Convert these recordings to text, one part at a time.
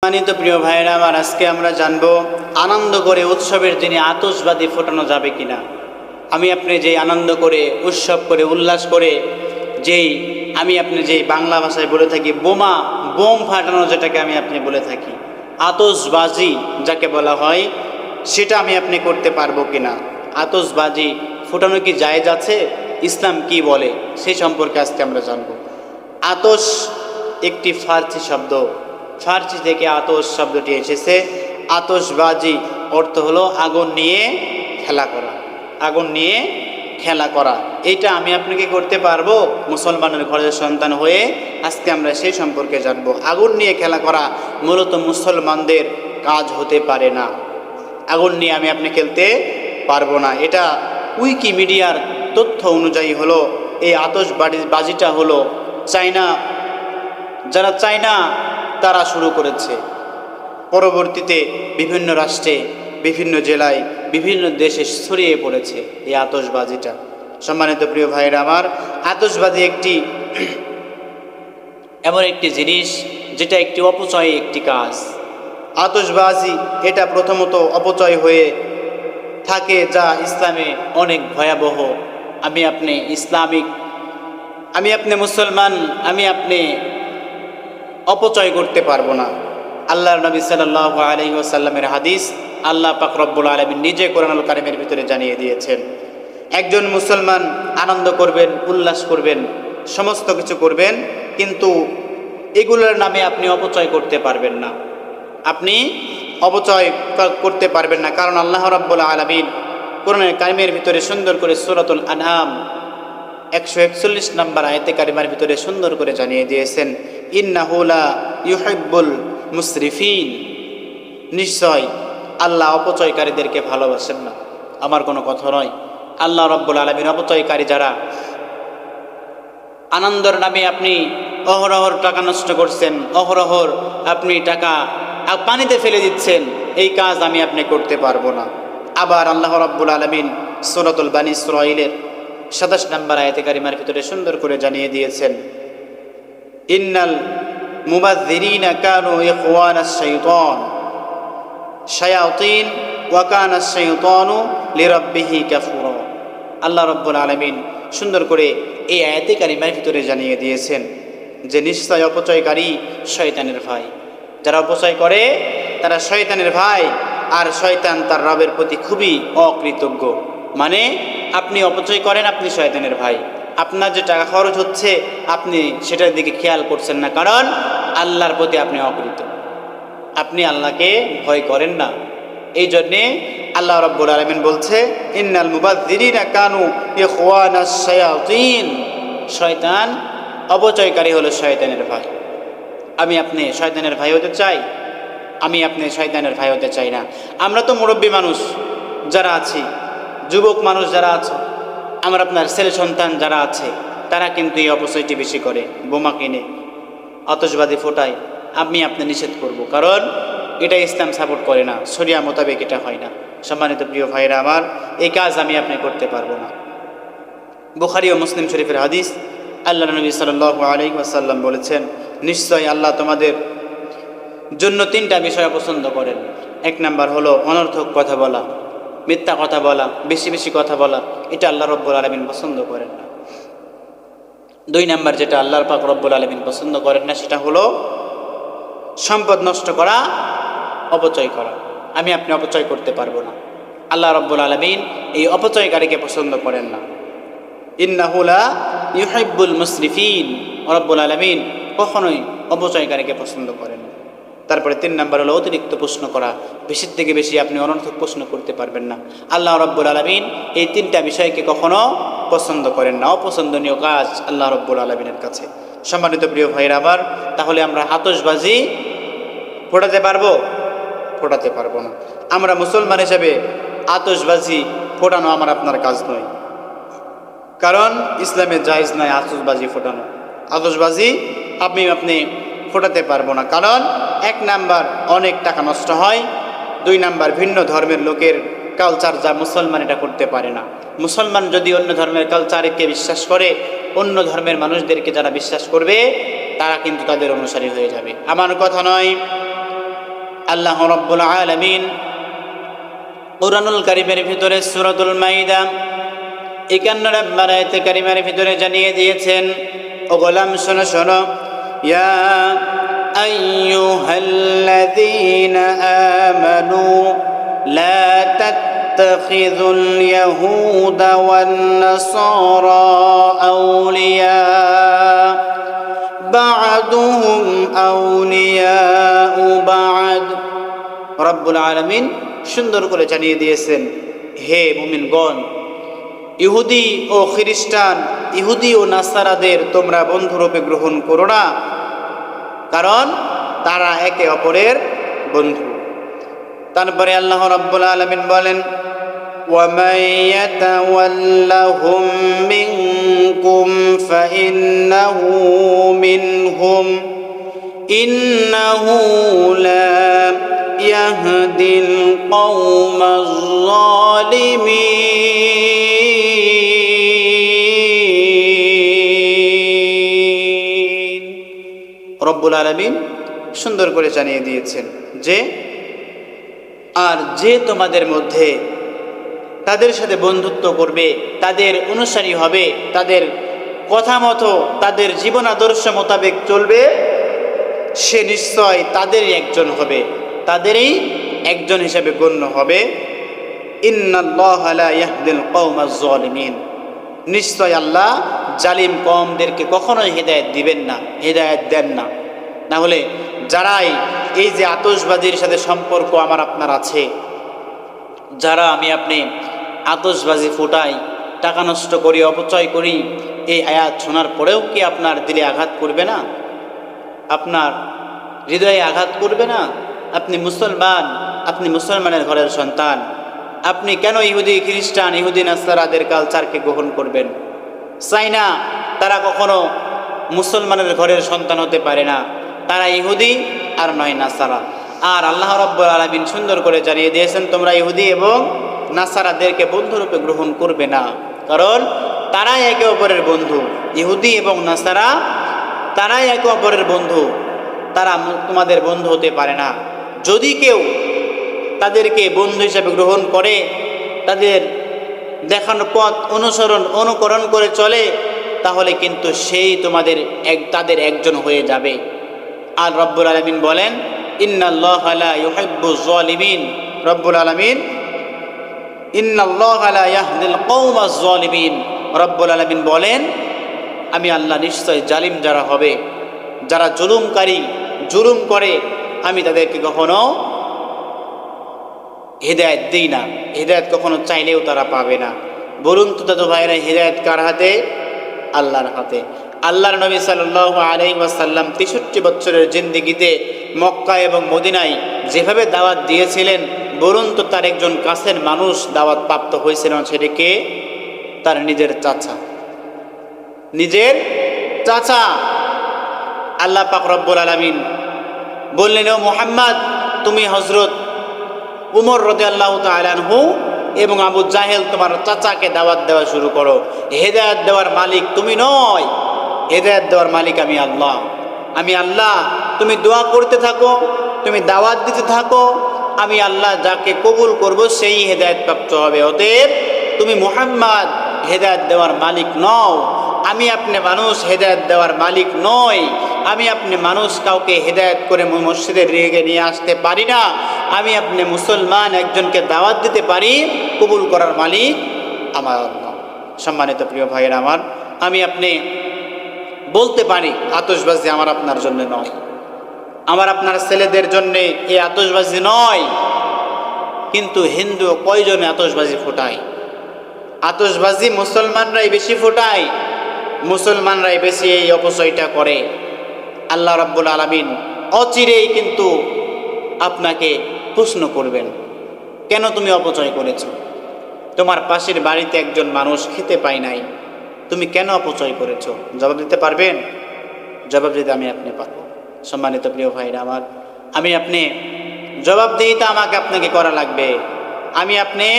সম্মানিত প্রিয় ভাইয়েরা আমার, আজকে আমরা জানবো আনন্দ করে উৎসবের দিনে আতশবাজি ফোটানো যাবে কিনা। আমি আপনি যেই আনন্দ করে উৎসব করে উল্লাস করে যেই বাংলা ভাষায় বলে থাকি বোম ফাটানো, যেটাকে আমি আপনি বলে থাকি আতশবাজি যাকে বলা হয়, সেটা আমি আপনি করতে পারবো কিনা। আতশবাজি ফোটানো কি জায়েজ আছে, ইসলাম কি বলে সেই সম্পর্কে আজকে আমরা জানবো। আতশ একটি ফার্সি শব্দ, ফার্সি থেকে আতশ শব্দটি এসেছে। আতশবাজি অর্থ হলো আগুন নিয়ে খেলা করা, আগুন নিয়ে খেলা করা। এইটা আমি আপনাকে করতে পারবো মুসলমানের ঘরের সন্তান হয়ে? আজকে আমরা সেই সম্পর্কে জানবো। আগুন নিয়ে খেলা করা মূলত মুসলমানদের কাজ হতে পারে না। আগুন নিয়ে আমি আপনি খেলতে পারবো না। এটা উইকিমিডিয়ার তথ্য অনুযায়ী হলো এই আতশবাজিটা হলো চায়না তারা শুরু করেছে। পরবর্তীতে বিভিন্ন রাষ্ট্রে, বিভিন্ন জেলায়, বিভিন্ন দেশে ছড়িয়ে পড়েছে এই আতশবাজিটা। সম্মানিত প্রিয় ভাইয়েরা আমার, আতশবাজি এমন একটি জিনিস যেটা একটি অপচয় একটি কাজ। আতশবাজি এটা প্রথমত অপচয় হয়ে থাকে, যা ইসলামে অনেক ভয়াবহ। আমি আপনি মুসলমান, আমি আপনি অপচয় করতে পারবো না। আল্লাহর নবী সাল্লাল্লাহু আলাইহি ওয়াসাল্লামের হাদিস আল্লাহ পাক রব্বুল আলামিন নিজে কোরআনুল কারীমের ভিতরে জানিয়ে দিয়েছেন, একজন মুসলমান আনন্দ করবেন, উল্লাস করবেন, সমস্ত কিছু করবেন, কিন্তু এগুলোর নামে আপনি অপচয় করতে পারবেন না। আপনি অপচয় করতে পারবেন না, কারণ আল্লাহ রাব্বুল আলামিন কোরআনুল কারীমের ভিতরে সুন্দর করে সূরাতুল আনআম 141 নম্বর আয়াতে কারিমার ভিতরে সুন্দর করে জানিয়ে দিয়েছেন, ইন্নাহু লা ইউহিব্বুল মুসরিফিন, নিশ্চয় আল্লাহ অপচয়কারীদেরকে ভালোবাসেন না। আমার কোনো কথা নয়, আল্লাহ রাব্বুল আলামিন অপচয়কারী যারা, আনন্দের নামে আপনি অহরহর টাকা নষ্ট করছেন, অহরহর আপনি টাকা পানিতে ফেলে দিচ্ছেন, এই কাজ আমি আপনি করতে পারবো না। আবার আল্লাহ রাব্বুল আলামিন সূরাতুল বানী ইসরাঈলের 27 নম্বর আয়াতে কারিমার ভিতরে সুন্দর করে জানিয়ে দিয়েছেন, ইন্নাল মুবাযযিরিনা কানু ইখওয়ানাশ শাইতান শায়াতিন ওয়া কানাশ শাইতানু লিরাব্বিহি কাফুরা। আল্লাহ রাব্বুল আলামিন সুন্দর করে এই আয়াতে কারিমার ভিতরে জানিয়ে দিয়েছেন যে নিশ্চয় অপচয়কারী শয়তানের ভাই। যারা অপচয় করে তারা শয়তানের ভাই, আর শয়তান তার রবের প্রতি খুবই অকৃতজ্ঞ। মানে আপনি অপচয় করেন, আপনি শয়তানের ভাই। আপনার যে টাকা খরচ হচ্ছে আপনি সেটার দিকে খেয়াল করছেন না, কারণ আল্লাহর প্রতি আপনি অকৃতজ্ঞ, আপনি আল্লাহকে ভয় করেন না। এই জন্যে আল্লাহ রাব্বুল আলামিন বলছে, ইন্নাল মুবাযযিরিনা কানু ইখওয়ানাশ শায়াতিন, শয়তান অপচয়কারী হলো শয়তানের ভাই। আমি আপনি শয়তানের ভাই হতে চাই? আমি আপনি শয়তানের ভাই হতে চাই না। আমরা তো মুরব্বী মানুষ যারা আছি, যুবক মানুষ যারা আছে, আমার আপনার ছেলে সন্তান যারা আছে, তারা কিন্তু এই অপচয়টি বেশি করে। বোমা কিনে আতশবাজি ফোটায়, আমি আপনি নিষেধ করব, কারণ এটা ইসলাম সাপোর্ট করে না, শরিয়া মোতাবেক এটা হয় না। সম্মানিত প্রিয় ভাইরা আমার, এই কাজ আমি আপনি করতে পারবো না। বুখারী ও মুসলিম শরীফের হাদিস, আল্লাহ নবী সাল্লাল্লাহু আলাইহি ওয়াসাল্লাম বলেছেন, নিশ্চয় আল্লাহ তোমাদের জন্য 3টা বিষয় পছন্দ করেন। 1 নাম্বার হলো অনর্থক কথা বলা, মিথ্যা কথা বলা, বেশি বেশি কথা বলা, এটা আল্লাহ রব্বুল আলামিন পছন্দ করেন না। 2 নাম্বার যেটা আল্লাহর পাক রব্বুল আলামিন পছন্দ করেন না, সেটা হলো সম্পদ নষ্ট করা, অপচয় করা। আমি আপনি অপচয় করতে পারবো না। আল্লাহ রব্বুল আলামিন এই অপচয়কারীকে পছন্দ করেন না। ইন্নাহু লা ইউহিব্বুল মুসরিফিন, রব্বুল আলামিন কখনোই অপচয়কারীকে পছন্দ করেন না। তারপরে 3 নাম্বার হলো অতিরিক্ত প্রশ্ন করা, বেশির থেকে বেশি আপনি অনর্থক প্রশ্ন করতে পারবেন না। আল্লাহ রাব্বুল আলামিন এই 3টা বিষয়কে কখনো পছন্দ করেন না, অপছন্দনীয় কাজ আল্লাহ রাব্বুল আলামিনের কাছে। সম্মানিত প্রিয় ভাইরা আমার, তাহলে আমরা আতশবাজি ফোটাতে পারবো? ফোটাতে পারবো না। আমরা মুসলমান হিসেবে আতশবাজি ফোটানো আমার আপনার কাজ নয়, কারণ ইসলামে জায়েজ নাই আতশবাজি ফোটানো। আতশবাজি আপনি ফোটাতে পারবো না, কারণ 1 নাম্বার অনেক টাকা নষ্ট হয়, 2 নাম্বার ভিন্ন ধর্মের লোকের কালচার যা মুসলমান এটা করতে পারে না। মুসলমান যদি অন্য ধর্মের কালচারকে বিশ্বাস করে, অন্য ধর্মের মানুষদেরকে যারা বিশ্বাস করবে তারা কিন্তু তাদের অনুসারী হয়ে যাবে। আমার কথা নয়, আল্লাহ রাব্বুল আলামিন কুরআনুল কারীমের ভিতরে সূরাতুল মাইদা 51 নম্বর আয়াতে কারিমার ভিতরে জানিয়ে দিয়েছেন, ও গোলাম শোনো শোনো, ইয়া আইয়ুহাল্লাযীনা আমানু লা তাত্তাখিযুল ইয়াহুদা ওয়ান নাসারা আউলিয়া বা'দুহুম আউলিয়াউ বা'দ। রব্বুল আলামিন সুন্দর করে জানিয়ে দিয়েছেন, হে মুমিনগণ, ইহুদি ও খ্রিস্টান, ইহুদি ও নাসারাদের তোমরা বন্ধুরূপে গ্রহণ করো না, কারণ তারা একে অপরের বন্ধু। তারপরে আল্লাহ রাব্বুল আলামিন বলেন, ওয়ামান ইয়াতাওয়াল্লাহুম মিনকুম ফাইন্নাহু মিনহুম ইন্নাহু লা ইয়াহদিল কওমাজ যালিমিন। রব্বুল আলামিন সুন্দর করে জানিয়ে দিয়েছেন যে, আর যে তোমাদের মধ্যে তাদের সাথে বন্ধুত্ব করবে, তাদের অনুসারী হবে, তাদের কথা মতো তাদের জীবন আদর্শ মোতাবেক চলবে, সে নিশ্চয় তাদেরই একজন হবে, তাদেরই একজন হিসেবে গণ্য হবে। ইন্নাল্লাহা লা ইয়াহদিল কওমাজ যালিমিন, নিশ্চয় আল্লাহ জালিম কওমদেরকে কখনোই হিদায়াত দিবেন না, হিদায়াত দেন না। না হলে যারাই এই যে আতশবাজির সাথে সম্পর্ক আমার আপনার আছে, যারা আমি আপনি আতশবাজি ফুটাই, টাকা নষ্ট করি, অপচয় করি, এই আয়াত শোনার পরেও কি আপনার দিলে আঘাত করবে না? আপনার হৃদয়ে আঘাত করবে না? আপনি মুসলমান, আপনি মুসলমানের ঘরের সন্তান, আপনি কেন ইহুদি খ্রিস্টান, ইহুদি নাসারাদের কালচারকে গ্রহণ করবেন? চাই না, তারা কখনো মুসলমানের ঘরের সন্তান হতে পারে না, তারা ইহুদি আর নয় নাসারা। আর আল্লাহ রাব্বুল আলামিন সুন্দর করে জানিয়ে দিয়েছেন, তোমরা ইহুদি এবং নাসারাদেরকে বন্ধুরূপে গ্রহণ করবে না, কারণ তারাই একে অপরের বন্ধু। ইহুদি এবং নাসারা তারাই একে অপরের বন্ধু, তারা তোমাদের বন্ধু হতে পারে না। যদি কেউ তাদেরকে বন্ধু হিসাবে গ্রহণ করে, তাদের দেখানো পথ অনুকরণ করে চলে, তাহলে কিন্তু সেই তাদের একজন হয়ে যাবে। আর রব্বুল আলামিন বলেন, ইন্নাল্লাহা লা ইউহিব্বুজ যালিমিন, রব্বুল আলামিন ইন্নাল্লাহা লা ইয়াহদিল কওমাজ যালিমিন, রব্বুল আলামিন বলেন, আমি আল্লাহ নিশ্চয় জালিম যারা হবে, যারা জুলুমকারী, জুলুম করে, আমি তাদেরকে কখনো হিদায়াত দিই না, হিদায়াত কখনো চাইলেও তারা পাবে না। বলুন তো দাদু ভাইরা, হিদায়াত কার হাতে? আল্লাহর হাতে। আল্লাহর নবী সাল্লাল্লাহু আলাইহি ওয়াসাল্লাম 63 বছরের জিন্দেগিতে মক্কা এবং মদিনায় যেভাবে দাওয়াত দিয়েছিলেন, বলুন তো তার একজন কাছের মানুষ দাওয়াত প্রাপ্ত হয়েছিলেন, সেটা কে? তার নিজের চাচা, নিজের চাচা। আল্লাহ পাক রব্বুল আলামিন বললেন, ও মুহাম্মদ, তুমি হযরত উমর রাদিয়াল্লাহু তাআলা আনহু এবং আবু জাহেল তোমার চাচাকে দাওয়াত দেওয়া শুরু করো। হেদায়েত দেওয়ার মালিক তুমি নয়, হেদায়েত দেওয়ার মালিক আমি আল্লাহ। আমি আল্লাহ, তুমি দোয়া করতে থাকো, তুমি দাওয়াত দিতে থাকো, আমি আল্লাহ যাকে কবুল করব সেই হেদায়েত প্রাপ্ত হবে। অতএব তুমি মুহাম্মদ হেদায়েত দেওয়ার মালিক নও, আমি আপনি মানুষ হেদায়েত দেওয়ার মালিক নই। আমি আপনি মানুষ কাউকে হেদায়েত করে মসজিদের রেগে নিয়ে আসতে পারি না। আমি আপনি মুসলমান একজনকে দাওয়াত দিতে পারি, কবুল করার মালিক আমার আল্লাহ। সম্মানিত প্রিয় ভাইয়েরা আমার, আমি আপনি বলতে পারি আতশবাজি আমার আপনার জন্য নয়, আমার আপনার ছেলেদের জন্যে এই আতশবাজি নয়, কিন্তু হিন্দু কয়জনে আতশবাজি ফোটায়? আতশবাজি মুসলমানরাই বেশি ফোটায়, মুসলমানরাই বেশি এই অপচয়টা করে। আল্লাহ রাব্বুল আলামিন অচিরেই কিন্তু আপনাকে প্রশ্ন করবেন, কেন তুমি অপচয় করেছো? তোমার পাশের বাড়িতে একজন মানুষ খেতে পায় নাই, তুমি কেন অপচয় করেছো? জবাব দিতে পারবেন? জবাব দিতে আমি আপনি পারবো। সম্মানিত প্রিয় ভাইরা আমার, আমি আপনি জবাবদিহিতা আমাকে আপনাকে করা লাগবে। আমি আপনি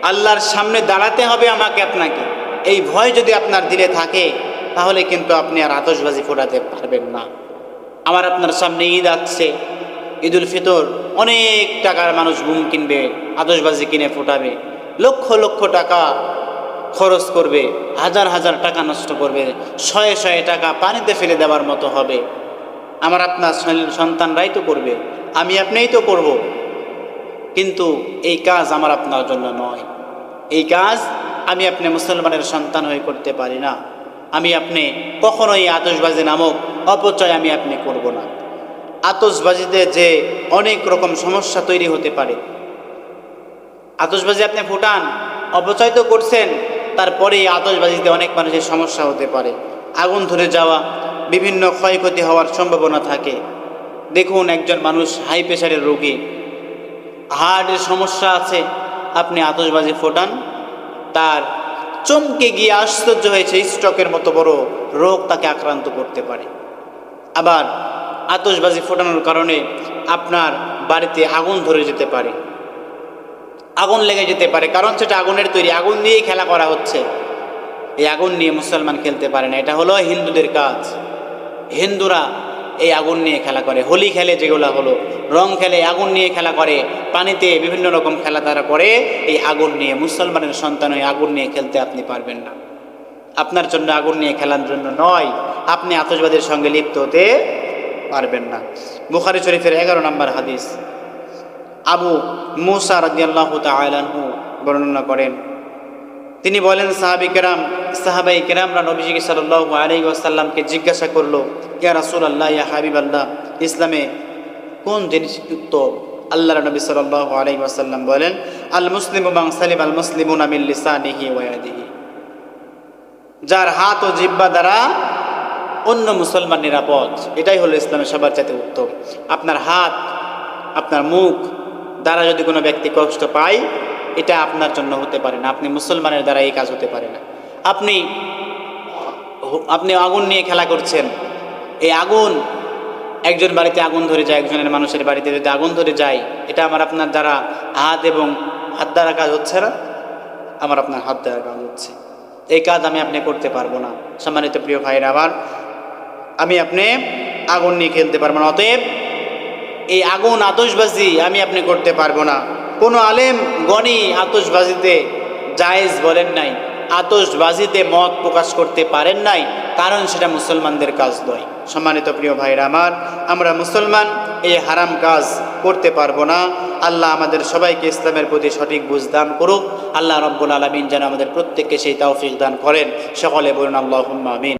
আল্লাহর সামনে দাঁড়াতে হবে আমাকে আপনাকে। এই ভয় যদি আপনার দিলে থাকে, তাহলে কিন্তু আপনি আর আতশবাজি ফোটাতে পারবেন না। আমার আপনার সামনে ঈদ আসছে, ঈদুল ফিতর অনেক টাকার মানুষ বুম কিনবে, আতশবাজি কিনে ফোটাবে, লক্ষ লক্ষ টাকা খরচ করবে, হাজার হাজার টাকা নষ্ট করবে, শয়ে শয়ে টাকা পানিতে ফেলে দেওয়ার মতো হবে। আমার আপনার সন্তানরাই তো করবে, আমি আপনিই তো করব। কিন্তু এই কাজ আমার আপনার জন্য নয়। এই কাজ আমি আপনি মুসলমানের সন্তান হয়ে করতে পারি না। আমি আপনি কখনোই আতশবাজি নামক অপচয় আমি আপনি করব না। আতশবাজিতে যে অনেক রকম সমস্যা তৈরি হতে পারে। আতশবাজি আপনি ফুটান, অপচয় তো করছেন, তারপরে আতশবাজিতে অনেক মানুষের সমস্যা হতে পারে। আগুন ধরে যাওয়া, বিভিন্ন ক্ষয়ক্ষতি হওয়ার সম্ভাবনা থাকে। দেখুন, একজন মানুষ হাই প্রেশারের রোগী, হার্টের সমস্যা আছে, আপনি আতশবাজি ফোটান, তার চমকে গিয়ে আশ্চর্য হয়েছে, স্ট্রোকের মতো বড় রোগ তাকে আক্রান্ত করতে পারে। আবার আতশবাজি ফোটানোর কারণে আপনার বাড়িতে আগুন ধরে যেতে পারে, আগুন লেগে যেতে পারে, কারণ সেটা আগুনের তৈরি, আগুন দিয়েই খেলা করা হচ্ছে। এই আগুন নিয়ে মুসলমান খেলতে পারে না, এটা হলো হিন্দুদের কাজ। হিন্দুরা এই আগুন নিয়ে খেলা করে, হোলি খেলে, যেগুলো হলো রং খেলে, আগুন নিয়ে খেলা করে, পানিতে বিভিন্ন রকম খেলা তারা করে এই আগুন নিয়ে। মুসলমানের সন্তান হয়ে আগুন নিয়ে খেলতে আপনি পারবেন না। আপনার জন্য আগুন নিয়ে খেলার জন্য নয়, আপনি আতশবাজির সঙ্গে লিপ্ত হতে পারবেন না। বুখারী শরীফের 11 নম্বর হাদিস, আবু মুসা রাদিয়াল্লাহু তাআলা আনহু বর্ণনা করেন, তিনি বলেন, সাহাবাই কেরামরা নবীজি সাল্লাল্লাহু আলাইহি ওয়াসাল্লামকে জিজ্ঞাসা করলো, ইয়া রাসূলুল্লাহ, ইয়া হাবিবাল্লাহ, ইসলামে কোন জিনিস উত্তম? আল্লাহর নবী সাল্লাল্লাহু আলাইহি ওয়াসাল্লাম বলেন, আল মুসলিমু মান সালিম আল মুসলিমুনা মিন লিসানিহি ওয়া ইয়াদিহি, যার হাত ও জিহ্বা দ্বারা অন্য মুসলমান নিরাপদ, এটাই হলো ইসলামের সবার চাইতে উত্তম। আপনার হাত, আপনার মুখ দ্বারা যদি কোনো ব্যক্তি কষ্ট পায়, এটা আপনার জন্য হতে পারে না, আপনি মুসলমানের দ্বারা এই কাজ হতে পারে না। আপনি আগুন নিয়ে খেলা করছেন, এই আগুন, একজন বাড়িতে আগুন ধরে যায়, একজনের মানুষের বাড়িতে যদি আগুন ধরে যায়, এটা আমার আপনার দ্বারা হাত দ্বারা কাজ হচ্ছে না, আমার আপনার হাত দ্বারা কাজ হচ্ছে। এই কাজ আমি আপনি করতে পারবো না। সম্মানিত প্রিয় ভাইরা আমার, আমি আপনি আগুন নিয়ে খেলতে পারবো না। অতএব এই আগুন, আতশবাজি আমি আপনি করতে পারবো না। কোনো আলেম গণি আতশবাজিতে জায়েজ বলেন নাই, আতশবাজিতে মত প্রকাশ করতে পারেন নাই, কারণ সেটা মুসলমানদের কাজ নয়। সম্মানিত প্রিয় ভাইরা আমার, আমরা মুসলমান, এই হারাম কাজ করতে পারবো না। আল্লাহ আমাদের সবাইকে ইসলামের প্রতি সঠিক বুঝ দান করুক। আল্লাহ রাব্বুল আলামিন যেন আমাদের প্রত্যেককে সেই তৌফিক দান করেন। সকলে বলুন আল্লাহুম্মা আমিন।